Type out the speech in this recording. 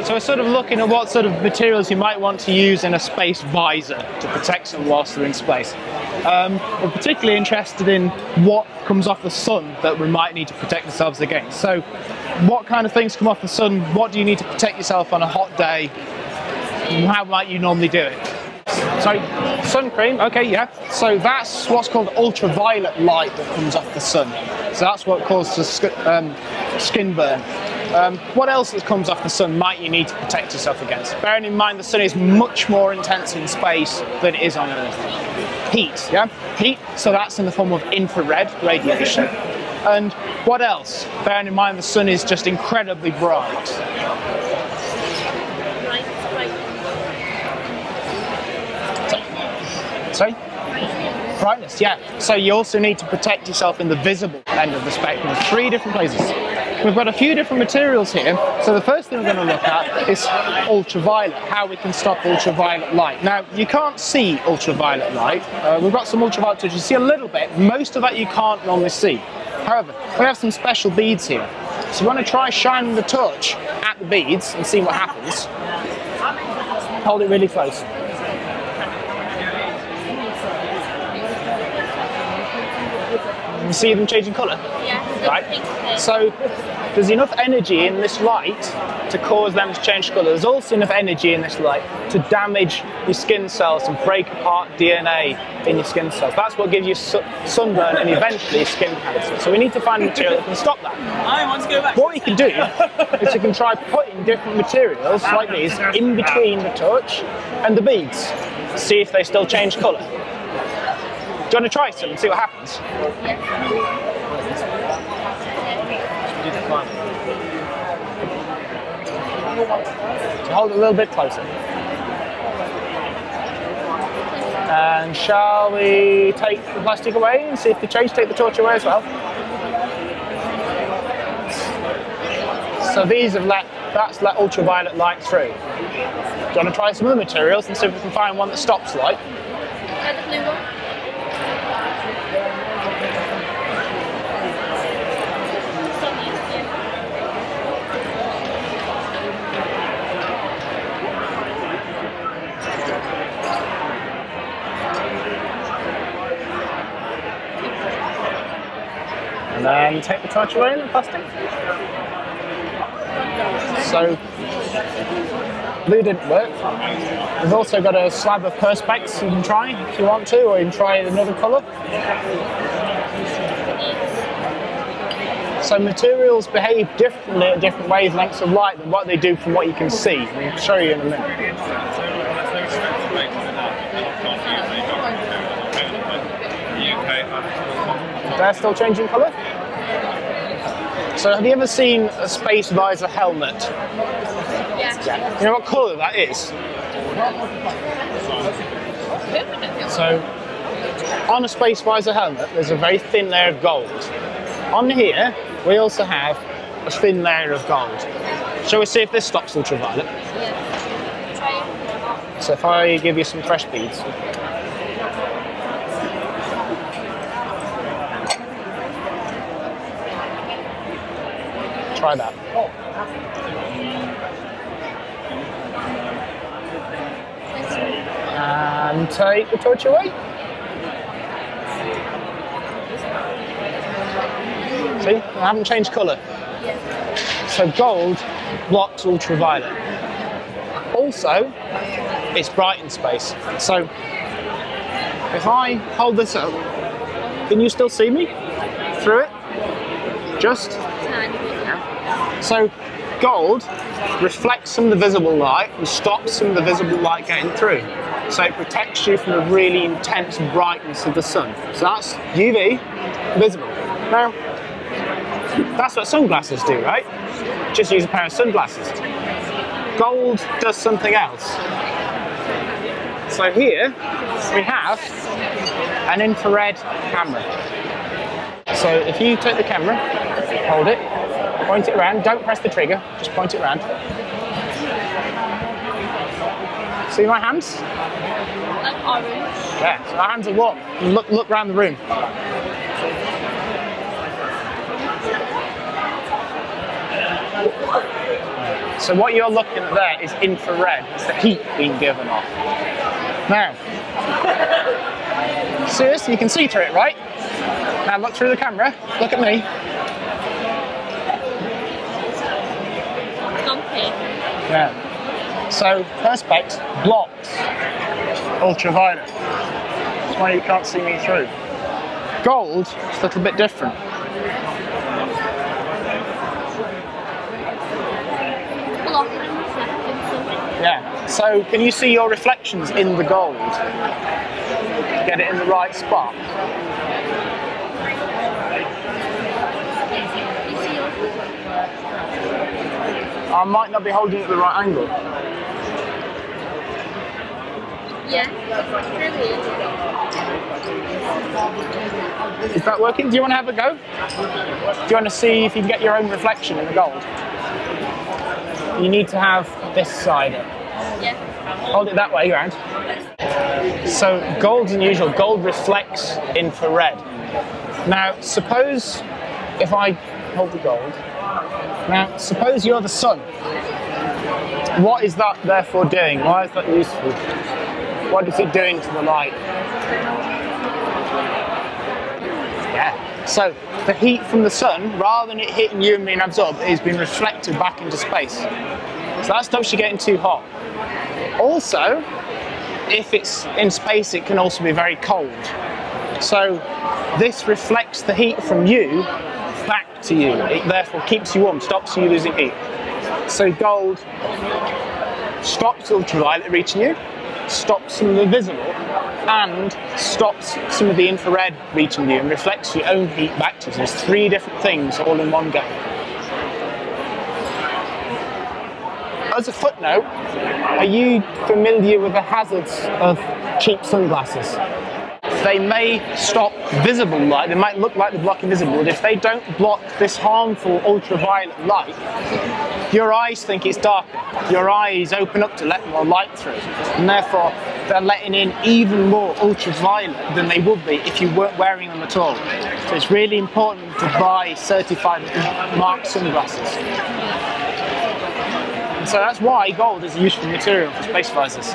So we're sort of looking at what sort of materials you might want to use in a space visor to protect them whilst they're in space. We're particularly interested in what comes off the sun that we might need to protect ourselves against. So what kind of things come off the sun? What do you need to protect yourself on a hot day? How might you normally do it? So sun cream, okay, yeah. So that's what's called ultraviolet light that comes off the sun. So that's what causes skin burn. What else that comes off the sun might you need to protect yourself against? Bearing in mind the sun is much more intense in space than it is on Earth. Heat, yeah? Heat, so that's in the form of infrared radiation. And what else? Bearing in mind the sun is just incredibly bright. Sorry? Brightness, yeah. So you also need to protect yourself in the visible end of the spectrum. There's 3 different places. We've got a few different materials here. So the first thing we're going to look at is ultraviolet, how we can stop ultraviolet light. Now, you can't see ultraviolet light. We've got some ultraviolet touch. You see a little bit. Most of that you can't normally see. However, we have some special beads here. So we want to try shining the touch at the beads and see what happens. Hold it really close. You see them changing colour? Yeah. Right. So there's enough energy in this light to cause them to change colour. There's also enough energy in this light to damage your skin cells and break apart DNA in your skin cells. That's what gives you sunburn and eventually skin cancer. So we need to find a material that can stop that. I want to go back. What you can do is you can try putting different materials like these in between the touch and the beads. See if they still change colour. Do you want to try some and see what happens? So hold it a little bit closer. And shall we take the plastic away and see if they change? Take the torch away as well. So these have that's let ultraviolet light through. Do you want to try some other materials and see if we can find one that stops light? The blue one. And then take the torch away in the plastic. So, blue didn't work. We've also got a slab of Perspex you can try if you want to, or you can try another colour. So materials behave differently at different wavelengths of light than what they do from what you can see. I'll show you in a minute. They're still changing colour? So have you ever seen a space visor helmet? Yeah. You know what colour that is? So on a space visor helmet there's a very thin layer of gold. On here we also have a thin layer of gold. Shall we see if this stops ultraviolet? Yeah. So if I give you some fresh beads. Try that. And take the torch away. See, I haven't changed colour. So gold blocks ultraviolet. Also, it's bright in space. So if I hold this up, can you still see me through it? Just? So gold reflects some of the visible light and stops some of the visible light getting through. So it protects you from the really intense brightness of the sun. So that's UV, visible. Now, that's what sunglasses do, right? Just use a pair of sunglasses. Gold does something else. So here we have an infrared camera. So if you take the camera, hold it, point it around, don't press the trigger, just point it around. See my hands? Like orange. Yeah, so my hands are what? Look around the room. So what you're looking at there is infrared. It's the heat being given off. Now, see this? You can see through it, right? Now look through the camera. Look at me. Yeah. So Perspex blocks ultraviolet. That's why you can't see me through. Gold is a little bit different. Yeah. So can you see your reflections in the gold? Get it in the right spot. I might not be holding it at the right angle. Yeah, really. Is that working? Do you want to have a go? Do you want to see if you can get your own reflection in the gold? You need to have this side up. Yeah. Hold it that way, around. So gold's unusual. Gold reflects infrared. Now, suppose if I hold the gold. Now, suppose you're the sun. What is that therefore doing? Why is that useful? What is it doing to the light? Yeah. So the heat from the sun, rather than it hitting you and being absorbed, is being reflected back into space. So that stops you getting too hot. Also, if it's in space, it can also be very cold. So this reflects the heat from you back to you. It therefore keeps you warm, stops you losing heat. So gold stops ultraviolet reaching you, stops some of the visible, and stops some of the infrared reaching you and reflects your own heat back to you. So there's three different things all in one go. As a footnote, are you familiar with the hazards of cheap sunglasses? They may stop visible light, they might look like they're blocking visible, but if they don't block this harmful ultraviolet light, your eyes think it's darker. Your eyes open up to let more light through, and therefore they're letting in even more ultraviolet than they would be if you weren't wearing them at all. So it's really important to buy certified marked sunglasses. And so that's why gold is a useful material for space visors.